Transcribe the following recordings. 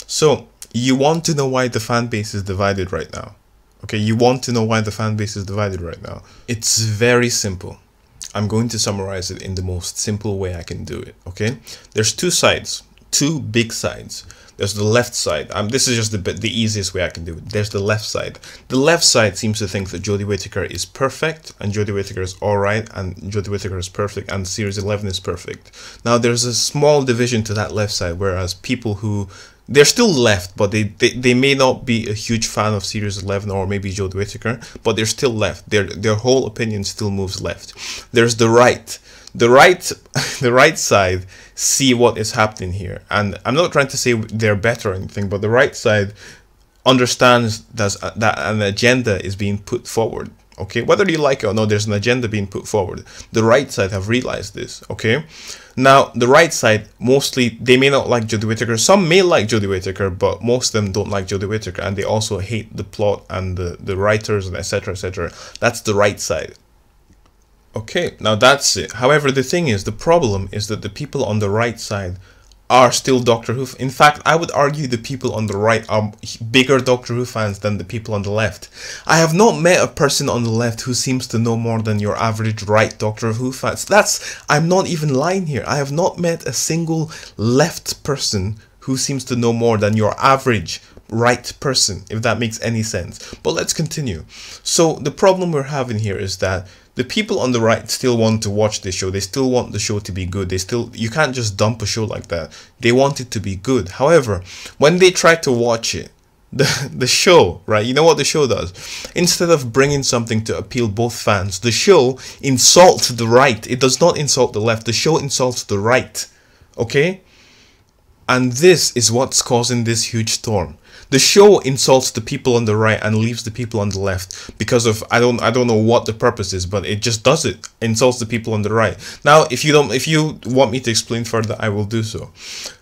So you want to know why the fan base is divided right now. Okay, you want to know why the fan base is divided right now. It's very simple. I'm going to summarize it in the most simple way I can do it. Okay, there's two sides, two big sides. There's the left side. This is just the easiest way I can do it. There's the left side. The left side seems to think that Jodie Whittaker is perfect, and Jodie Whittaker is alright, and Jodie Whittaker is perfect, and Series 11 is perfect. Now, there's a small division to that left side, whereas people who... They're still left, but they may not be a huge fan of Series 11 or maybe Jodie Whittaker, but they're still left. Their whole opinion still moves left. There's the right. The right side see what is happening here, and I'm not trying to say they're better or anything, but the right side understands that an agenda is being put forward. Okay, whether you like it or not, there's an agenda being put forward. The right side have realized this. Okay, now the right side, mostly they may not like Jodie Whittaker. Some may like Jodie Whittaker, but most of them don't like Jodie Whittaker, and they also hate the plot and the writers and etc. etc. That's the right side. Okay, now that's it. However, the thing is, the problem is that the people on the right side are still Doctor Who. In fact, I would argue the people on the right are bigger Doctor Who fans than the people on the left. I have not met a person on the left who seems to know more than your average right Doctor Who fans. I'm not even lying here. I have not met a single left person who seems to know more than your average right person, if that makes any sense. But let's continue. So the problem we're having here is that the people on the right still want to watch this show. They still want the show to be good. You can't just dump a show like that. They want it to be good. However, when they try to watch it, the show, right? You know what the show does? Instead of bringing something to appeal both fans, the show insults the right. It does not insult the left. The show insults the right. Okay? And this is what's causing this huge storm. The show insults the people on the right and leaves the people on the left because of I don't know what the purpose is, but it just does it. Insults the people on the right. Now, if you want me to explain further, I will do so.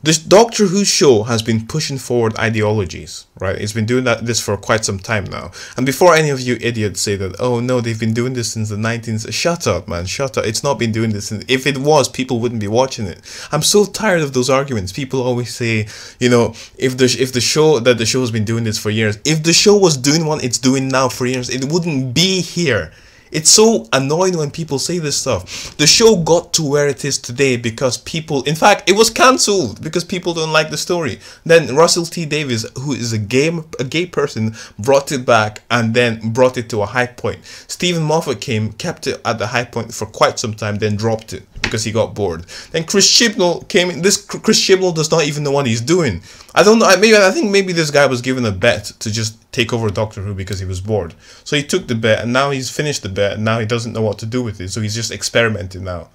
This Doctor Who show has been pushing forward ideologies, right? It's been doing this for quite some time now. And before any of you idiots say that, oh no, they've been doing this since the 19s, shut up, man, shut up. It's not been doing this since. If it was, people wouldn't be watching it. I'm so tired of those arguments. People always say, you know, if the show has been doing this for years, if the show was doing what it's doing now for years, it wouldn't be here. It's so annoying when people say this stuff. The show got to where it is today because people, in fact, it was cancelled because people don't like the story. Then Russell T Davies, who is a gay person, brought it back and then brought it to a high point. Stephen Moffat kept it at the high point for quite some time, then dropped it because he got bored. Then Chris Chibnall came in. Chris Chibnall does not even know what he's doing. I don't know. I think maybe this guy was given a bet to just take over Doctor Who because he was bored. So he took the bet, and now he's finished the bet, and now he doesn't know what to do with it. So he's just experimenting now.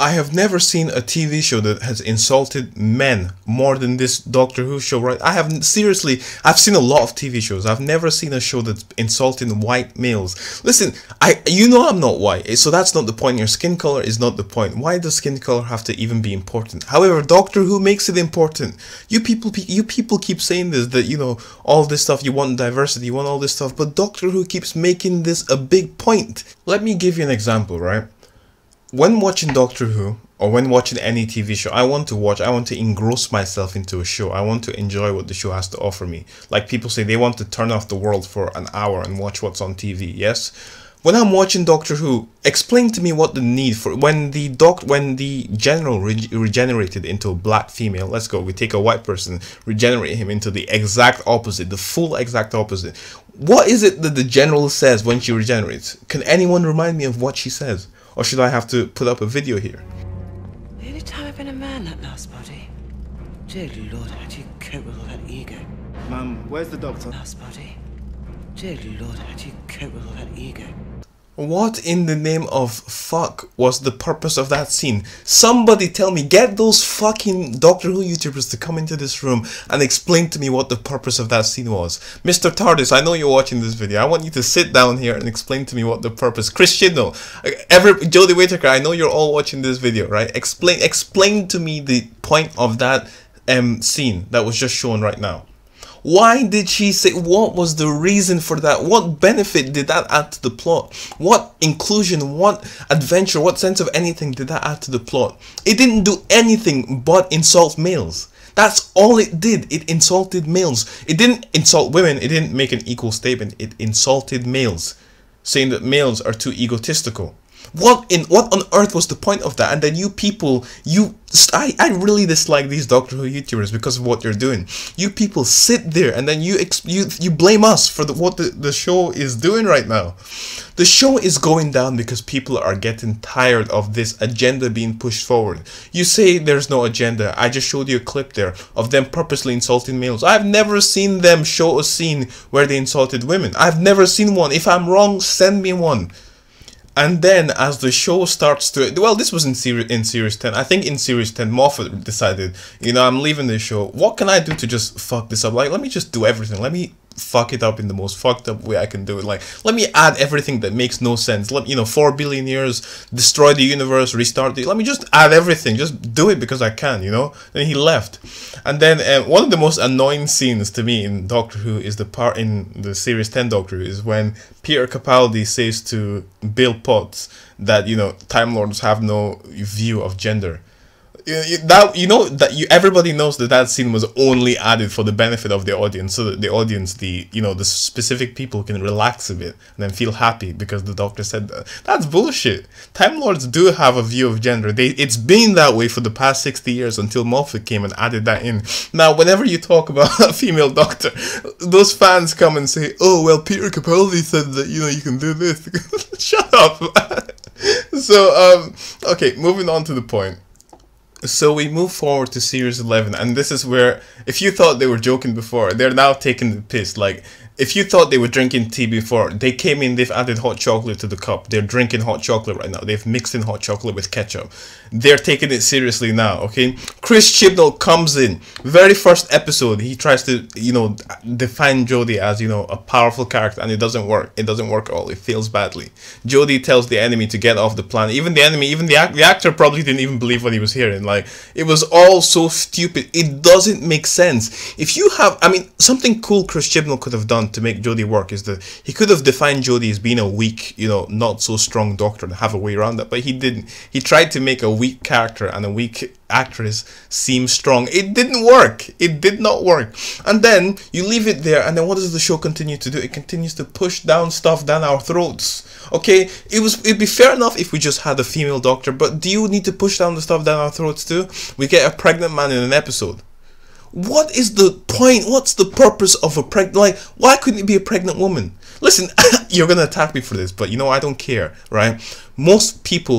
I have never seen a TV show that has insulted men more than this Doctor Who show, right? I've seen a lot of TV shows. I've never seen a show that's insulting white males. Listen, you know I'm not white, so that's not the point. Your skin color is not the point. Why does skin color have to even be important? However, Doctor Who makes it important. You people keep saying this, that, you know, all this stuff, you want diversity, you want all this stuff, but Doctor Who keeps making this a big point. Let me give you an example, right? When watching Doctor Who, or when watching any TV show, I want to engross myself into a show. I want to enjoy what the show has to offer me. Like people say, they want to turn off the world for an hour and watch what's on TV, yes? When I'm watching Doctor Who, explain to me what the need for... When the general regenerated into a black female, let's go, we take a white person, regenerate him into the exact opposite, the full exact opposite. What is it that the general says when she regenerates? Can anyone remind me of what she says? Or should I have to put up a video here? The only time I've been a man, that last body. Dear Lord, how do you cope with all that ego? Mum, where's the doctor? Last body. Dear Lord, how do you cope with all that ego? What in the name of fuck was the purpose of that scene? Somebody tell me, get those fucking Doctor Who YouTubers to come into this room and explain to me what the purpose of that scene was. Mr. TARDIS, I know you're watching this video. I want you to sit down here and explain to me what the purpose. Chris Chibnall, Jodie Whittaker, I know you're all watching this video, right? Explain to me the point of that scene that was just shown right now. Why did she say, what was the reason for that? What benefit did that add to the plot? What inclusion, what adventure, what sense of anything did that add to the plot? It didn't do anything but insult males. That's all it did. It insulted males. It didn't insult women. It didn't make an equal statement. It insulted males, saying that males are too egotistical. What on earth was the point of that? And then you people, I really dislike these Doctor Who YouTubers because of what you're doing. You people sit there and then you blame us for what the show is doing right now. The show is going down because people are getting tired of this agenda being pushed forward. You say there's no agenda. I just showed you a clip there of them purposely insulting males. I've never seen them show a scene where they insulted women. I've never seen one. If I'm wrong, send me one. And then as the show starts to, well, this was in series 10. I think in series 10 Moffat decided, I'm leaving the show. What can I do to just fuck this up? Like, let me just do everything. Let me fuck it up in the most fucked up way I can do it. Like, let me add everything that makes no sense. 4 billion years, destroy the universe, restart it. Let me just add everything. Just do it because I can, Then he left. And then one of the most annoying scenes to me in Doctor Who is the part in the series 10 Doctor Who is when Peter Capaldi says to Bill Potts that, Time Lords have no view of gender. Everybody knows that scene was only added for the benefit of the audience, so that the audience, the specific people can relax a bit and then feel happy because the Doctor said that. That's bullshit. Time Lords do have a view of gender. It's been that way for the past 60 years until Moffat came and added that in. Now, whenever you talk about a female Doctor, those fans come and say, "Oh well, Peter Capaldi said that you can do this." Shut up. So okay, moving on to the point. So we move forward to series 11, and this is where, if you thought they were joking before, they're now taking the piss. Like, if you thought they were drinking tea before, they came in, they've added hot chocolate to the cup. They're drinking hot chocolate right now. They've mixed in hot chocolate with ketchup. They're taking it seriously now, okay? Chris Chibnall comes in. Very first episode, he tries to, define Jodie as, a powerful character, and it doesn't work. It doesn't work at all. It fails badly. Jodie tells the enemy to get off the planet. Even the enemy, even the actor probably didn't even believe what he was hearing. Like, it was all so stupid. It doesn't make sense. If you have, something cool Chris Chibnall could have done to make Jodie work is that he could have defined Jodie as being a weak, not so strong Doctor and have a way around that, but he didn't. He tried to make a weak character and a weak actress seem strong. It didn't work. It did not work. And then you leave it there, and then what does the show continue to do? It continues to push down stuff down our throats. Okay, it'd be fair enough if we just had a female Doctor, but do you need to push down the stuff down our throats too? We get a pregnant man in an episode. What is the point? What's the purpose of a pregnant? Like, why couldn't it be a pregnant woman? Listen, you're gonna attack me for this, but I don't care, right? Most pregnant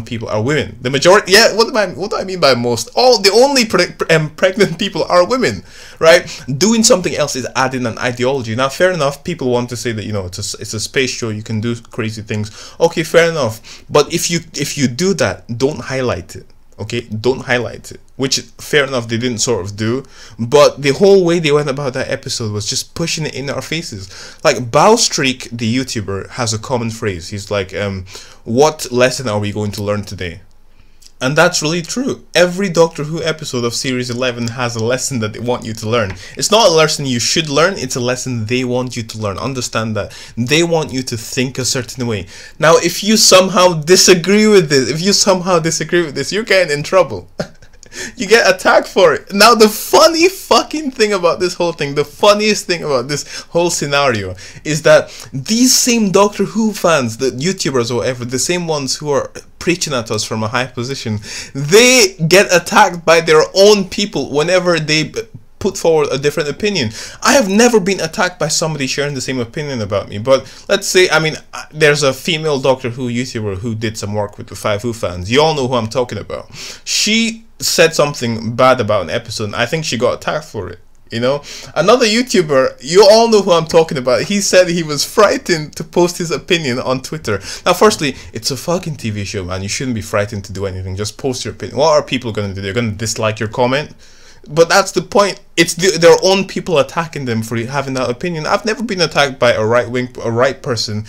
people are women. The majority, yeah. What do I mean by most? The only pregnant people are women, right? Doing something else is adding an ideology. Now, fair enough. People want to say that it's a space show. You can do crazy things. Okay, fair enough. But if you do that, don't highlight it. Okay, don't highlight it, which fair enough they didn't sort of do, but the whole way they went about that episode was just pushing it in our faces. Like, Bowstreak, the YouTuber, has a common phrase. He's like, what lesson are we going to learn today? And that's really true. Every Doctor Who episode of Series 11 has a lesson that they want you to learn. It's not a lesson you should learn, it's a lesson they want you to learn. Understand that. They want you to think a certain way. Now, if you somehow disagree with this, you're getting in trouble. You get attacked for it. Now, the funny fucking thing about this whole thing, the funniest thing about this whole scenario is that these same Doctor Who fans, the YouTubers or whatever, the same ones who are preaching at us from a high position, they get attacked by their own people whenever they put forward a different opinion. I have never been attacked by somebody sharing the same opinion about me, but let's say, there's a female Doctor Who YouTuber who did some work with the 5 Who fans. You all know who I'm talking about. She said something bad about an episode, and I think she got attacked for it. Another YouTuber, you all know who I'm talking about, he said he was frightened to post his opinion on Twitter. Now, firstly, it's a fucking TV show, man. You shouldn't be frightened to do anything. Just post your opinion. What are people going to do? They're going to dislike your comment? But that's the point. It's their own people attacking them for having that opinion. I've never been attacked by a right person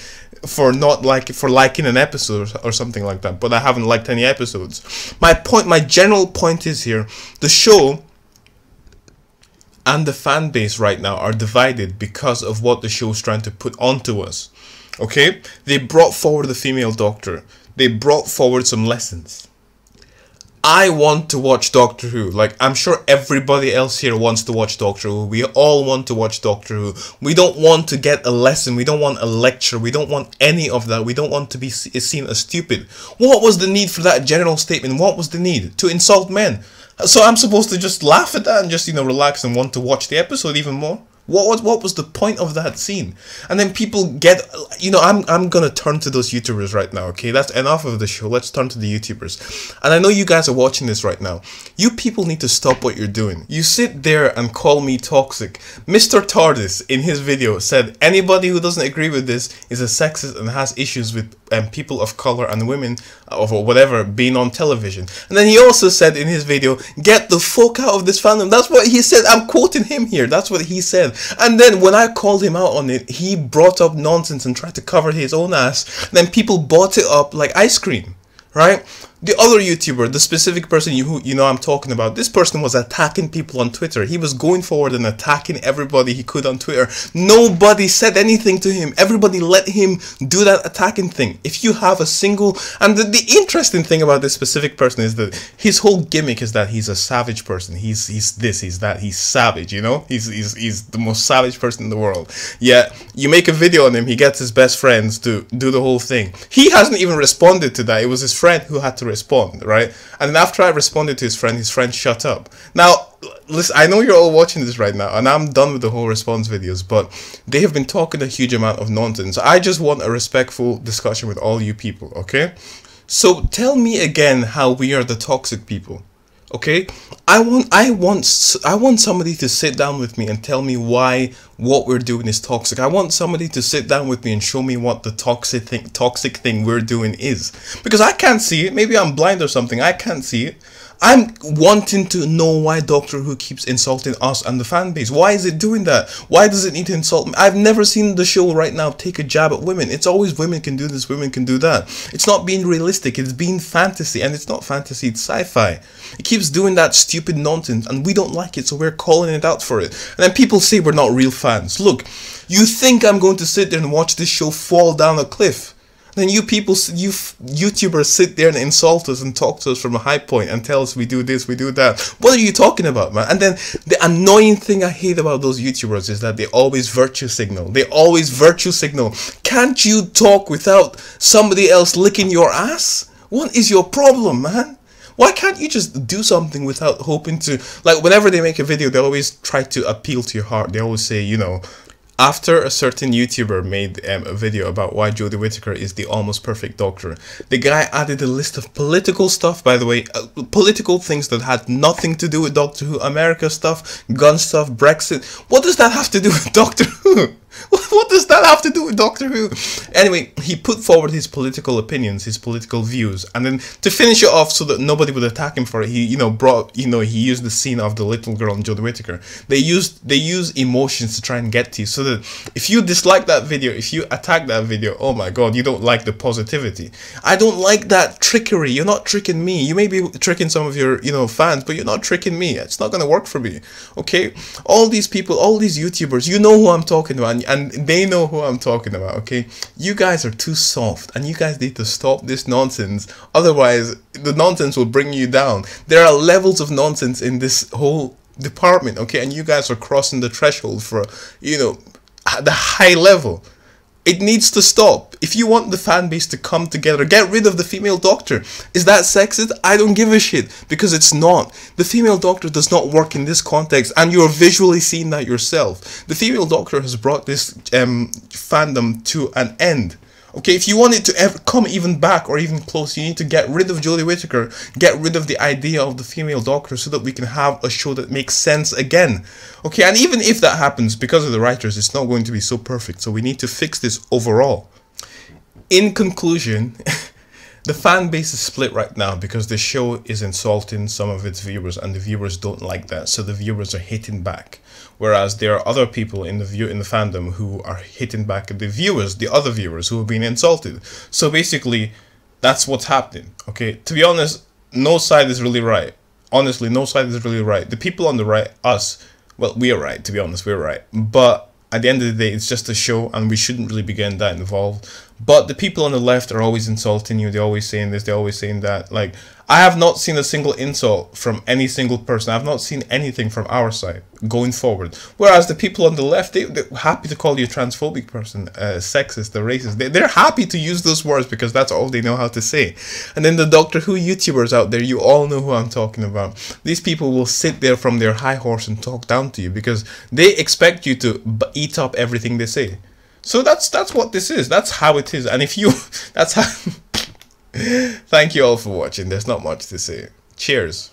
for liking an episode or something like that. But I haven't liked any episodes. My general point is here: the show and the fan base right now are divided because of what the show's trying to put onto us. Okay, they brought forward the female Doctor. They brought forward some lessons. I want to watch Doctor Who. Like, I'm sure everybody else here wants to watch Doctor Who. We all want to watch Doctor Who. We don't want to get a lesson. We don't want a lecture. We don't want any of that. We don't want to be seen as stupid. What was the need for that general statement? What was the need? To insult men. So I'm supposed to just laugh at that and just, you know, relax and want to watch the episode even more? What was the point of that scene? And then people get, you know, I'm gonna turn to those YouTubers right now, okay? That's enough of the show. Let's turn to the YouTubers. And I know you guys are watching this right now. You people need to stop what you're doing. You sit there and call me toxic. Mr. TARDIS in his video said anybody who doesn't agree with this is a sexist and has issues with people of color and women or whatever being on television. And then he also said in his video, get the fuck out of this fandom. That's what he said. I'm quoting him here. That's what he said. And then when I called him out on it, he brought up nonsense and tried to cover his own ass. Then people bought it up like ice cream, right? The other YouTuber, the specific person you know I'm talking about, this person was attacking people on Twitter. He was going forward and attacking everybody he could on Twitter. Nobody said anything to him. Everybody let him do that attacking thing. If you have a single... And the interesting thing about this specific person is that his whole gimmick is that he's a savage person. He's this, he's that, he's savage, you know? He's the most savage person in the world. Yeah, you make a video on him, he gets his best friends to do the whole thing. He hasn't even responded to that. It was his friend who had to respond, right? And then after I responded to his friend shut up. Now listen, I know you're all watching this right now and I'm done with the whole response videos, but they have been talking a huge amount of nonsense. I just want a respectful discussion with all you people, okay? So tell me again how we are the toxic people. Okay, I want somebody to sit down with me and tell me why what we're doing is toxic. I want somebody to sit down with me and show me what the toxic thing we're doing is, because I can't see it. Maybe I'm blind or something. I can't see it. I'm wanting to know why Doctor Who keeps insulting us and the fan base. Why is it doing that? Why does it need to insult me? I've never seen the show right now take a jab at women. It's always women can do this, women can do that. It's not being realistic, it's being fantasy, and it's not fantasy, it's sci-fi. It keeps doing that stupid nonsense and we don't like it, so we're calling it out for it. And then people say we're not real fans. Look, you think I'm going to sit there and watch this show fall down a cliff? Then you people, you YouTubers sit there and insult us and talk to us from a high point and tell us we do this, we do that. What are you talking about, man? And then the annoying thing I hate about those YouTubers is that they always virtue signal. They always virtue signal. Can't you talk without somebody else licking your ass? What is your problem, man? Why can't you just do something without hoping to... Like, whenever they make a video, they always try to appeal to your heart. They always say, you know... After a certain YouTuber made a video about why Jodie Whittaker is the almost perfect Doctor, the guy added a list of political stuff, by the way, political things that had nothing to do with Doctor Who, America stuff, gun stuff, Brexit. What does that have to do with Doctor Who? What does that have to do with Doctor Who? Anyway, he put forward his political opinions, his political views, and then to finish it off so that nobody would attack him for it, he, you know, he used the scene of the little girl and Jodie Whittaker. They use emotions to try and get to you, so that if you dislike that video, if you attack that video, oh my god, you don't like the positivity. I don't like that trickery. You're not tricking me. You may be tricking some of your, you know, fans, but you're not tricking me. It's not gonna work for me. Okay? All these people, all these YouTubers, you know who I'm talking about, and they know who I'm talking about, okay? You guys are too soft, and you guys need to stop this nonsense. Otherwise, the nonsense will bring you down. There are levels of nonsense in this whole department, okay? And you guys are crossing the threshold for, you know, the high level. It needs to stop. If you want the fan base to come together, get rid of the female Doctor. Is that sexist? I don't give a shit, because it's not. The female Doctor does not work in this context, and you're visually seeing that yourself. The female Doctor has brought this fandom to an end. Okay, if you want it to ever come even back or even close, you need to get rid of Jodie Whittaker, get rid of the idea of the female Doctor, so that we can have a show that makes sense again. Okay, and even if that happens, because of the writers, it's not going to be so perfect, so we need to fix this overall. In conclusion, the fan base is split right now because the show is insulting some of its viewers, and the viewers don't like that, so the viewers are hitting back. Whereas there are other people in the fandom who are hitting back at the viewers, the other viewers who have been insulted. So basically, that's what's happening. Okay, to be honest, no side is really right. Honestly, no side is really right. The people on the right, us, well, we are right, to be honest, we're right. But at the end of the day, it's just a show, and we shouldn't really be getting that involved. But the people on the left are always insulting you. They're always saying this. They're always saying that. Like, I have not seen a single insult from any single person. I've not seen anything from our side going forward. Whereas the people on the left, they're happy to call you a transphobic person, sexist, a racist. They're happy to use those words because that's all they know how to say. And then the Doctor Who YouTubers out there, you all know who I'm talking about. These people will sit there from their high horse and talk down to you because they expect you to eat up everything they say. So that's what this is. That's how it is. And if you, that's how. Thank you all for watching. There's not much to say. Cheers.